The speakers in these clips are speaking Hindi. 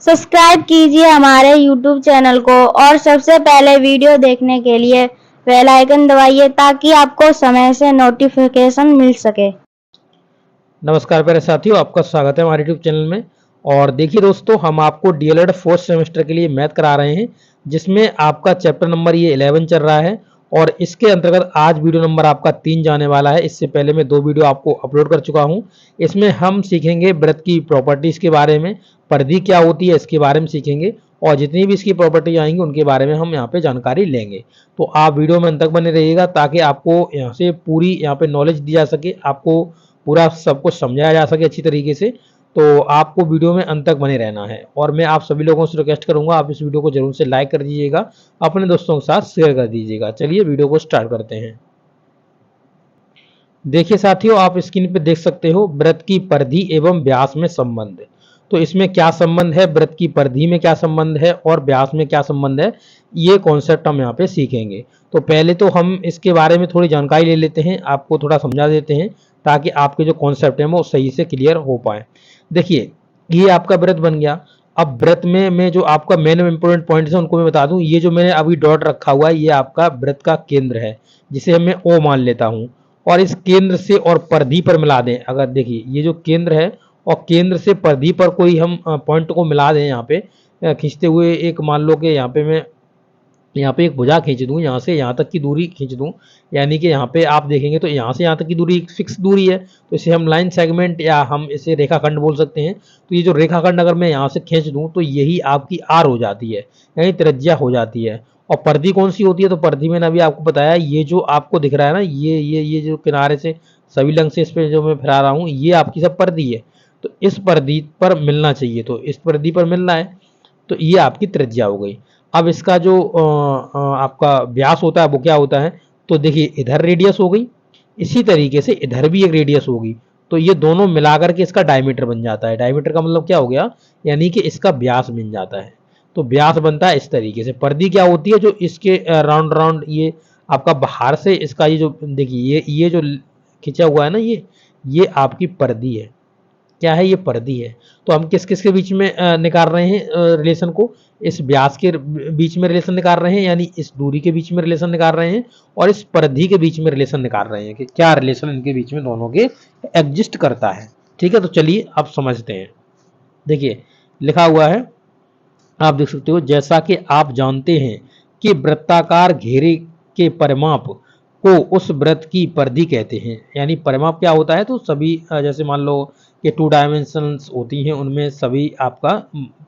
सब्सक्राइब कीजिए हमारे YouTube चैनल को और सबसे पहले वीडियो देखने के लिए बेल आइकन दबाइए ताकि आपको समय से नोटिफिकेशन मिल सके। नमस्कार प्यारे साथियों, आपका स्वागत है हमारे यूट्यूब चैनल में। और देखिए दोस्तों, हम आपको डीएलएड फोर्थ सेमेस्टर के लिए मैथ करा रहे हैं, जिसमें आपका चैप्टर नंबर ये 11 चल रहा है। और इसके अंतर्गत आज वीडियो नंबर आपका 3 जाने वाला है। इससे पहले मैं 2 वीडियो आपको अपलोड कर चुका हूं। इसमें हम सीखेंगे वृत्त की प्रॉपर्टीज के बारे में, परिधि क्या होती है इसके बारे में सीखेंगे, और जितनी भी इसकी प्रॉपर्टी आएंगी उनके बारे में हम यहाँ पे जानकारी लेंगे। तो आप वीडियो में अंत तक बने रहिएगा ताकि आपको यहाँ से पूरी यहाँ पे नॉलेज दी जा सके, आपको पूरा सब कुछ समझाया जा सके अच्छी तरीके से। तो आपको वीडियो में अंत तक बने रहना है। और मैं आप सभी लोगों से रिक्वेस्ट करूंगा, आप इस वीडियो को जरूर से लाइक कर दीजिएगा, अपने दोस्तों के साथ शेयर कर दीजिएगा। चलिए वीडियो को स्टार्ट करते हैं। देखिए साथियों, आप स्क्रीन पे देख सकते हो वृत्त की परिधि एवं व्यास में संबंध। तो इसमें क्या संबंध है, वृत्त की परिधि में क्या संबंध है और व्यास में क्या संबंध है, ये कॉन्सेप्ट हम यहाँ पे सीखेंगे। तो पहले तो हम इसके बारे में थोड़ी जानकारी ले लेते हैं, आपको थोड़ा समझा देते हैं ताकि आपके जो कॉन्सेप्ट है वो सही से क्लियर हो पाए। देखिए, ये आपका वृत्त बन गया। अब वृत्त में मैं जो आपका मेन इंपोर्टेंट पॉइंट है उनको मैं बता दूं। ये जो मैंने अभी डॉट रखा हुआ है, ये आपका वृत्त का केंद्र है, जिसे मैं ओ मान लेता हूँ। और इस केंद्र से और परिधि पर मिला दें, अगर देखिए ये जो केंद्र है और केंद्र से परिधि पर कोई हम पॉइंट को मिला दें, यहाँ पे खींचते हुए एक मान लो कि यहाँ पे एक भुजा खींच दूं, यहाँ से यहाँ तक की दूरी खींच दूं, यानी कि यहाँ पे आप देखेंगे तो यहाँ से यहाँ तक की दूरी एक फिक्स दूरी है। तो इसे हम लाइन सेगमेंट या हम इसे रेखाखंड बोल सकते हैं। तो ये जो रेखाखंड अगर मैं यहाँ से खींच दूं तो यही आपकी आर हो जाती है, यानी त्रिज्या हो जाती है। और परिधि कौन सी होती है, तो परिधि मैंने अभी आपको बताया, ये जो आपको दिख रहा है ना, ये जो किनारे से सभी लंग से इस पे जो मैं फिरा रहा हूँ, ये आपकी सब परिधि है। तो इस परिधि पर मिलना चाहिए, तो इस परिधि पर मिलना है, तो ये आपकी त्रिज्या हो गई। अब इसका जो आपका व्यास होता है वो क्या होता है, तो देखिए इधर रेडियस हो गई, इसी तरीके से इधर भी एक रेडियस होगी। तो ये दोनों मिलाकर के इसका डायमीटर बन जाता है। डायमीटर का मतलब क्या हो गया, यानी कि इसका व्यास बन जाता है। तो व्यास बनता है इस तरीके से। परिधि क्या होती है, जो इसके राउंड राउंड ये आपका बाहर से इसका ये जो देखिए ये जो खिंचा हुआ है ना, ये आपकी परिधि है। क्या है, ये परिधि है। तो हम किस किस के बीच में निकाल रहे हैं रिलेशन को, इस व्यास के बीच में रिलेशन निकाल रहे हैं, यानी इस दूरी के बीच में रिलेशन निकाल रहे हैं, और इस परिधि के बीच में रिलेशन निकाल रहे हैं कि क्या रिलेशन इनके बीच में दोनों के एग्जिस्ट करता है। ठीक है, तो चलिए अब समझते हैं। देखिए लिखा हुआ है, आप देख सकते हो, जैसा कि आप जानते हैं कि वृत्ताकार घेरे के परिमाप को उस वृत्त की परिधि कहते हैं। यानी परिमाप क्या होता है, तो सभी जैसे मान लो कि 2 डायमेंशंस होती हैं, उनमें सभी आपका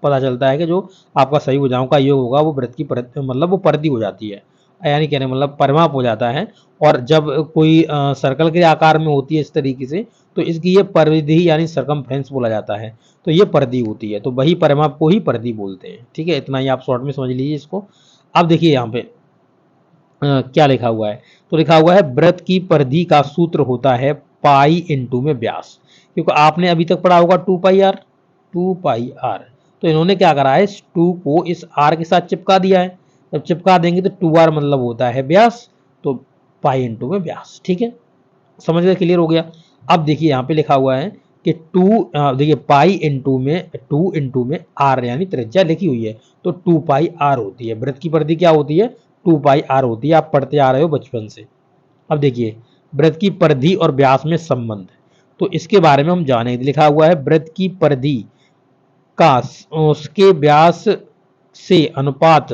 पता चलता है कि जो आपका सही भुजाओं का योग होगा वो वृत्त की मतलब वो परिधि हो जाती है, यानी कहने मतलब परिमाप हो जाता है। और जब कोई सर्कल के आकार में होती है इस तरीके से, तो इसकी ये परिधि यानी सरकमफ्रेंस बोला जाता है। तो ये परिधि होती है, तो वही परिमाप को ही परिधि बोलते हैं। ठीक है, इतना ही आप शॉर्ट में समझ लीजिए इसको। अब देखिए यहाँ पे क्या लिखा हुआ है, तो लिखा हुआ है वृत्त की परिधि का सूत्र होता है पाई इंटू में व्यास। क्योंकि आपने अभी तक पढ़ा होगा 2 पाई आर, 2 पाई आर। तो इन्होंने क्या करा है, इस 2 को इस आर के साथ चिपका दिया है। जब चिपका देंगे तो 2r मतलब होता है व्यास, तो पाई इंटू में व्यास। ठीक है, समझ गए, क्लियर हो गया। अब देखिए यहाँ पे लिखा हुआ है कि 2 देखिए पाई इंटू में आर यानी त्रिज्या लिखी हुई है, तो 2 पाई आर होती है। वृत्त की परिधि क्या होती है, 2 पाई आर होती है, आप पढ़ते आ रहे हो बचपन से। अब देखिए वृत्त की परिधि और व्यास में संबंध, तो इसके बारे में हम जाने। लिखा हुआ है वृत्त की परिधि का उसके व्यास से अनुपात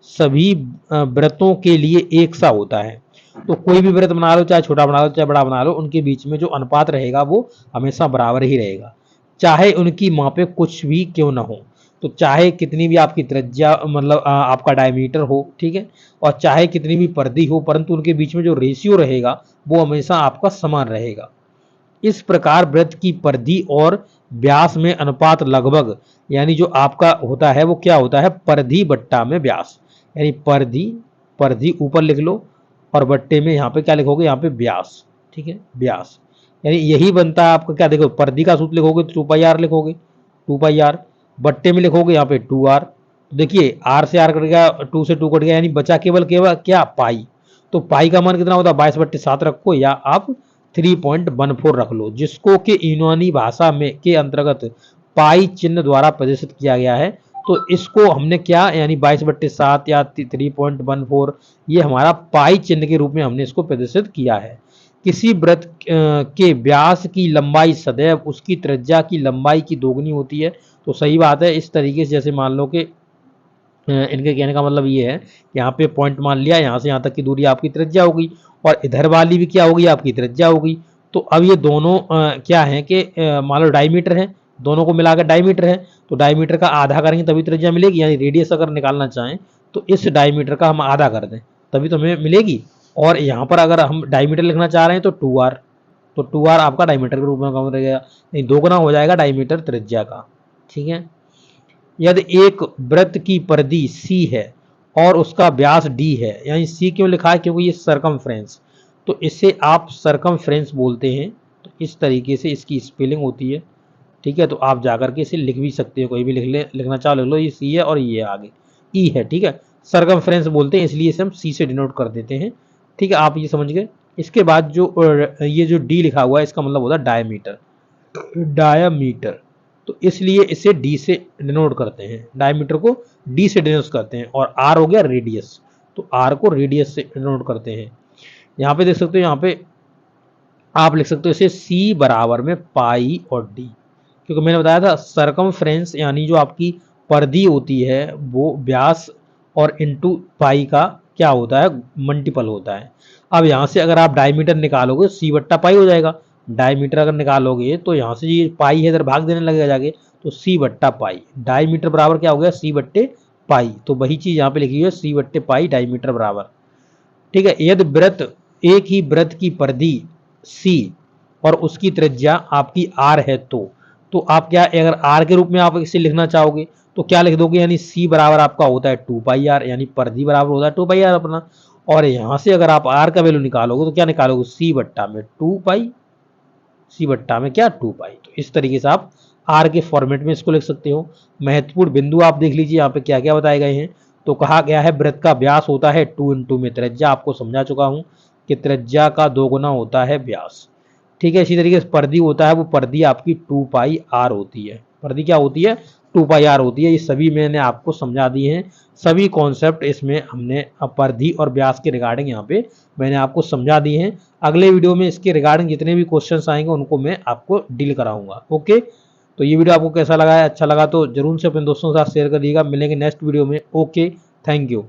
सभी वृत्तों के लिए एक सा होता है। तो कोई भी वृत्त बना लो, चाहे छोटा बना लो चाहे बड़ा बना लो, उनके बीच में जो अनुपात रहेगा वो हमेशा बराबर ही रहेगा, चाहे उनकी मापे कुछ भी क्यों ना हो। तो चाहे कितनी भी आपकी त्रिज्या मतलब आपका डायमीटर हो, ठीक है, और चाहे कितनी भी परिधि हो, परंतु उनके बीच में जो रेशियो रहेगा वो हमेशा आपका समान रहेगा। इस प्रकार वृत्त की परिधि और व्यास में अनुपात लगभग, यानी जो आपका होता है वो क्या होता है, परिधि बट्टा में व्यास। यानी परिधि परिधि ऊपर लिख लो और बट्टे में यहाँ पे क्या लिखोगे, यहाँ पे व्यास। ठीक है, व्यास यानी यही बनता है आपका क्या, देखो परिधि का सूत्र लिखोगे तो 2 पाई आर लिखोगे, 2 पाई आर, बट्टे में लिखोगे यहाँ पे 2r। तो देखिए आर से आर कट गया, 2 से 2 कट गया, यानी बचा केवल केवल क्या, पाई। तो पाई का मान कितना होता है, 22/7 रखो, या आप 3.14 रख लो, जिसको कि यूनानी भाषा में के अंतर्गत पाई चिन्ह द्वारा प्रदर्शित किया गया है। तो इसको हमने क्या यानी 22/7 या 3.14 ये हमारा पाई चिन्ह के रूप में हमने इसको प्रदर्शित किया है। किसी वृत्त के व्यास की लंबाई सदैव उसकी त्रिज्या की लंबाई की दोगुनी होती है। तो सही बात है। इस तरीके से जैसे मान लो कि इनके कहने का मतलब ये है कि यहाँ पे पॉइंट मान लिया, यहाँ से यहाँ तक की दूरी आपकी त्रिज्या होगी और इधर वाली भी क्या होगी, आपकी त्रिज्या होगी। तो अब ये दोनों क्या है कि मान लो डायमीटर है, दोनों को मिलाकर डायमीटर है, तो डायमीटर का आधा करेंगे तभी त्रिज्या मिलेगी। यानी रेडियस अगर निकालना चाहें तो इस डायमीटर का हम आधा कर दें तभी तो हमें मिलेगी। और यहाँ पर अगर हम डायमीटर लिखना चाह रहे हैं तो 2r, तो 2r आपका डायमीटर के रूप में काम रहेगा, नहीं दोगुना हो जाएगा डायमीटर त्रिज्या का। ठीक है। यदि एक वृत्त की परिधि c है और उसका व्यास d है, यानी c क्यों लिखा है, क्योंकि ये सरकमफ्रेंस, तो इसे आप सरकमफ्रेंस बोलते हैं। तो इस तरीके से इसकी स्पेलिंग होती है। ठीक है। तो आप जाकर के इसे लिख भी सकते हो, कोई भी लिखना चाहो लिख लो। ये c है और ये आगे e है। ठीक है। सरकमफ्रेंस बोलते हैं, इसलिए इसे हम c से डिनोट कर देते हैं। ठीक है, आप ये समझ गए। इसके बाद जो ये जो d लिखा हुआ है इसका मतलब होता है डायमीटर, डायमीटर। तो इसलिए इसे d से डिनोट करते हैं, डायमीटर को d से डिनोट करते हैं। और r हो गया रेडियस, तो r को रेडियस से डिनोट करते हैं। यहाँ पे देख सकते हो, यहाँ पे आप लिख सकते हो इसे c बराबर में पाई और d, क्योंकि मैंने बताया था सरकमफ्रेंस यानी जो आपकी परिधि होती है वो व्यास और इंटू पाई का क्या होता है, मल्टीपल होता है। अब यहाँ से अगर आप डायमीटर निकालोगे c/पाई हो जाएगा। डायमीटर अगर निकालोगे तो यहाँ से ये पाई है इधर भाग देने लगेगा जाके, तो c/पाई डायमीटर बराबर क्या हो गया, c/पाई। तो वही चीज यहाँ पे लिखी हुई है c/पाई डायमीटर बराबर। ठीक है। यदि वृत्त एक ही वृत्त की परिधि c और उसकी त्रिज्या आपकी r है तो आप क्या अगर r के रूप में आप इसे लिखना चाहोगे तो क्या लिख दोगे, यानी c बराबर आपका होता है 2πr, यानी परिधि बराबर होता है 2πr अपना। और यहाँ से अगर आप r का वैल्यू निकालोगे तो क्या निकालोगे, c/2π। तो इस तरीके से आप r के फॉर्मेट में इसको लिख सकते हो। महत्वपूर्ण बिंदु आप देख लीजिए यहाँ पे क्या क्या बताए गए हैं। तो कहा गया है वृत्त का व्यास होता है 2 में त्रिज्या, आपको समझा चुका हूँ कि त्रिज्या का दोगुना होता है व्यास। ठीक है। इसी तरीके से परिधि होता है, वो परिधि आपकी 2πr होती है। परिधि क्या होती है, 2πr होती है। ये सभी मैंने आपको समझा दिए हैं, सभी कॉन्सेप्ट इसमें हमने परिधि और व्यास के रिगार्डिंग यहाँ पे मैंने आपको समझा दिए हैं। अगले वीडियो में इसके रिगार्डिंग जितने भी क्वेश्चंस आएंगे उनको मैं आपको डील कराऊंगा। ओके। तो ये वीडियो आपको कैसा लगा है, अच्छा लगा तो जरूर से अपने दोस्तों के साथ शेयर करिएगा। मिलेंगे नेक्स्ट वीडियो में। Okay, thank you.